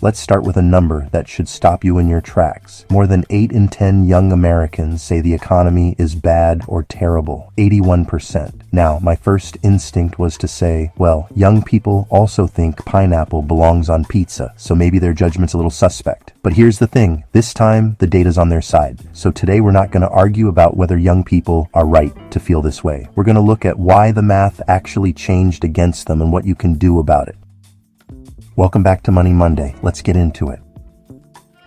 Let's start with a number that should stop you in your tracks. More than 8 in 10 young Americans say the economy is bad or terrible. 81%. Now, my first instinct was to say, well, young people also think pineapple belongs on pizza, so maybe their judgment's a little suspect. But here's the thing, this time the data's on their side. So today we're not going to argue about whether young people are right to feel this way. We're going to look at why the math actually changed against them and what you can do about it. Welcome back to Money Monday. Let's get into it.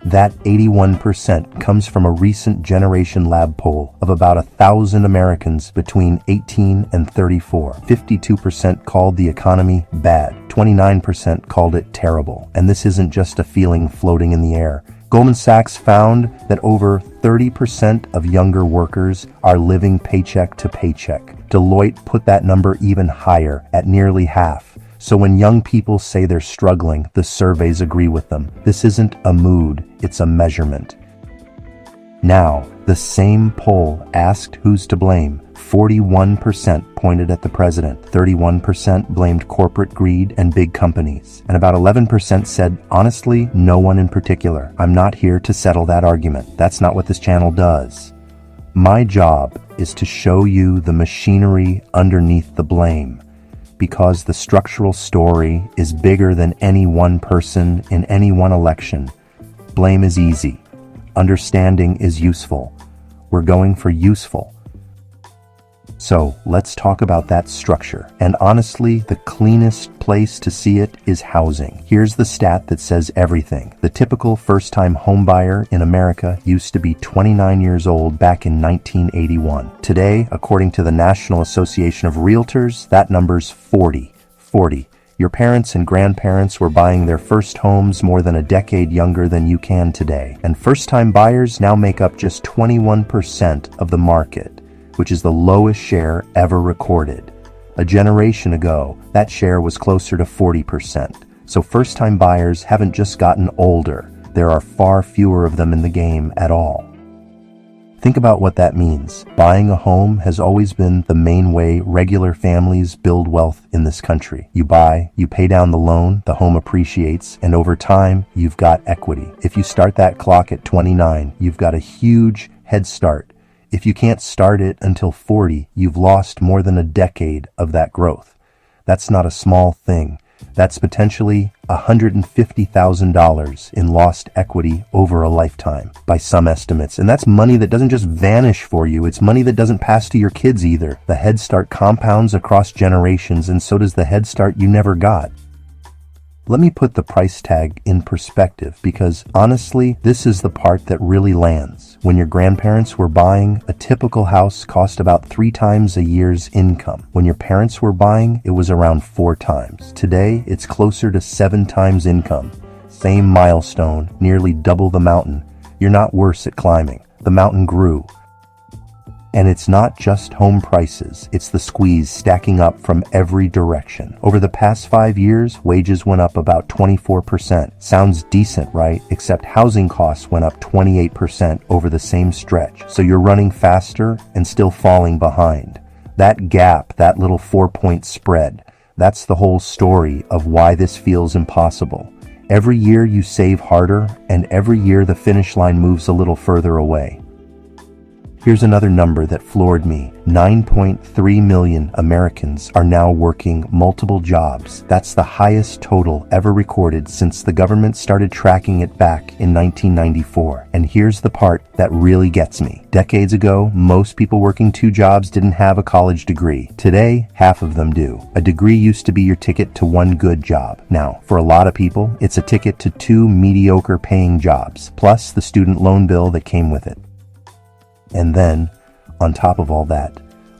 That 81% comes from a recent Generation Lab poll of about 1,000 Americans between 18 and 34. 52% called the economy bad. 29% called it terrible. And this isn't just a feeling floating in the air. Goldman Sachs found that over 30% of younger workers are living paycheck to paycheck. Deloitte put that number even higher at nearly half. So when young people say they're struggling, the surveys agree with them. This isn't a mood, it's a measurement. Now, the same poll asked who's to blame. 41% pointed at the president, 31% blamed corporate greed and big companies, and about 11% said, honestly, no one in particular. I'm not here to settle that argument. That's not what this channel does. My job is to show you the machinery underneath the blame, because the structural story is bigger than any one person in any one election. Blame is easy. Understanding is useful. We're going for useful. So let's talk about that structure. And honestly, the cleanest place to see it is housing. Here's the stat that says everything. The typical first-time homebuyer in America used to be 29 years old back in 1981. Today, according to the National Association of Realtors, that number's 40. 40. Your parents and grandparents were buying their first homes more than a decade younger than you can today. And first-time buyers now make up just 21% of the market, which is the lowest share ever recorded. A generation ago, that share was closer to 40%. So first-time buyers haven't just gotten older. There are far fewer of them in the game at all. Think about what that means. Buying a home has always been the main way regular families build wealth in this country. You buy, you pay down the loan, the home appreciates, and over time, you've got equity. If you start that clock at 29, you've got a huge head start. If you can't start it until 40, you've lost more than a decade of that growth. That's not a small thing. That's potentially $150,000 in lost equity over a lifetime by some estimates. And that's money that doesn't just vanish for you. It's money that doesn't pass to your kids either. The Head Start compounds across generations, and so does the Head Start you never got. Let me put the price tag in perspective, because honestly, this is the part that really lands. When your grandparents were buying, a typical house cost about 3 times a year's income. When your parents were buying, it was around 4 times. Today, it's closer to 7 times income. Same milestone, nearly double the mountain. You're not worse at climbing. The mountain grew. And it's not just home prices, it's the squeeze stacking up from every direction. Over the past 5 years, wages went up about 24%. Sounds decent, right? Except housing costs went up 28% over the same stretch. So you're running faster and still falling behind. That gap, that little 4-point spread, that's the whole story of why this feels impossible. Every year you save harder, and every year the finish line moves a little further away. Here's another number that floored me. 9.3 million Americans are now working multiple jobs. That's the highest total ever recorded since the government started tracking it back in 1994. And here's the part that really gets me. Decades ago, most people working 2 jobs didn't have a college degree. Today, half of them do. A degree used to be your ticket to 1 good job. Now, for a lot of people, it's a ticket to 2 mediocre paying jobs, plus the student loan bill that came with it. And then, on top of all that,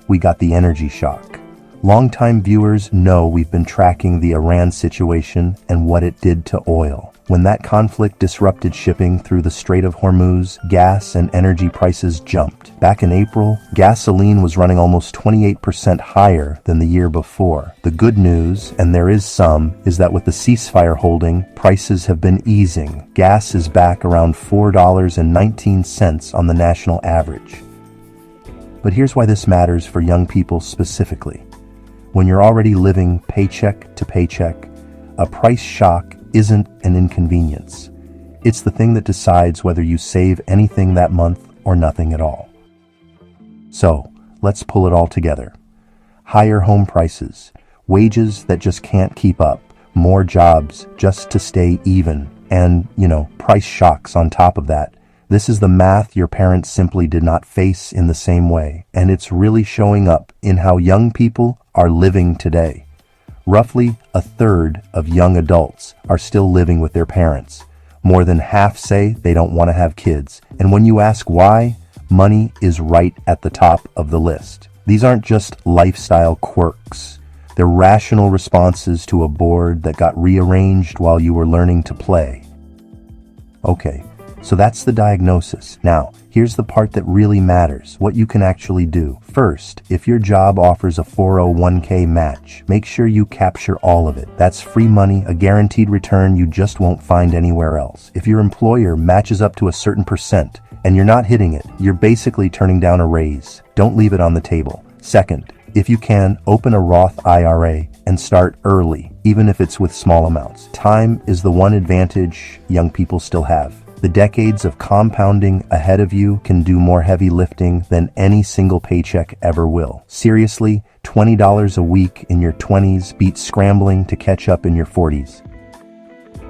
we got the energy shock. Longtime viewers know we've been tracking the Iran situation and what it did to oil. When that conflict disrupted shipping through the Strait of Hormuz, gas and energy prices jumped. Back in April, gasoline was running almost 28% higher than the year before. The good news, and there is some, is that with the ceasefire holding, prices have been easing. Gas is back around $4.19 on the national average. But here's why this matters for young people specifically. When you're already living paycheck to paycheck, a price shock isn't an inconvenience. It's the thing that decides whether you save anything that month or nothing at all. So, let's pull it all together. Higher home prices, wages that just can't keep up, more jobs just to stay even, and, price shocks on top of that. This is the math your parents simply did not face in the same way, and it's really showing up in how young people are living today. Roughly a third of young adults are still living with their parents. More than half say they don't want to have kids, and when you ask why, money is right at the top of the list. These aren't just lifestyle quirks. They're rational responses to a board that got rearranged while you were learning to play. Okay, so that's the diagnosis. Now, here's the part that really matters, what you can actually do. First, if your job offers a 401k match, make sure you capture all of it. That's free money, a guaranteed return you just won't find anywhere else. If your employer matches up to a certain percent and you're not hitting it, you're basically turning down a raise. Don't leave it on the table. Second, if you can, open a Roth IRA and start early, even if it's with small amounts. Time is the one advantage young people still have. The decades of compounding ahead of you can do more heavy lifting than any single paycheck ever will. Seriously, $20 a week in your 20s beats scrambling to catch up in your 40s.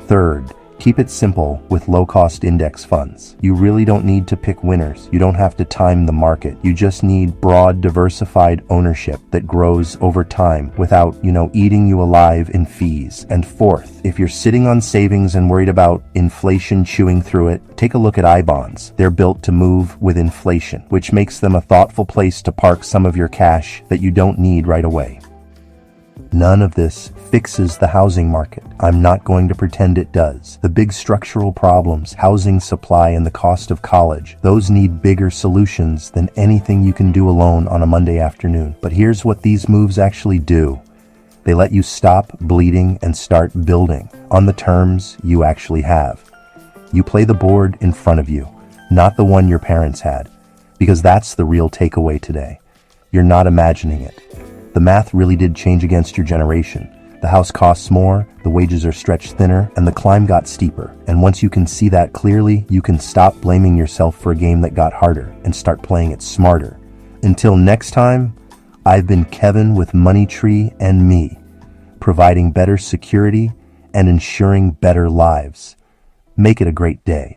Third, keep it simple with low-cost index funds. You really don't need to pick winners. You don't have to time the market. You just need broad, diversified ownership that grows over time without, eating you alive in fees. And fourth, if you're sitting on savings and worried about inflation chewing through it, take a look at I-bonds. They're built to move with inflation, which makes them a thoughtful place to park some of your cash that you don't need right away. None of this fixes the housing market. I'm not going to pretend it does. The big structural problems, housing supply and the cost of college, those need bigger solutions than anything you can do alone on a Monday afternoon. But here's what these moves actually do. They let you stop bleeding and start building on the terms you actually have. You play the board in front of you, not the one your parents had, because that's the real takeaway today. You're not imagining it. The math really did change against your generation. The house costs more, the wages are stretched thinner, and the climb got steeper. And once you can see that clearly, you can stop blaming yourself for a game that got harder and start playing it smarter. Until next time, I've been Kevin with moneytreeandme, providing better security and ensuring better lives. Make it a great day.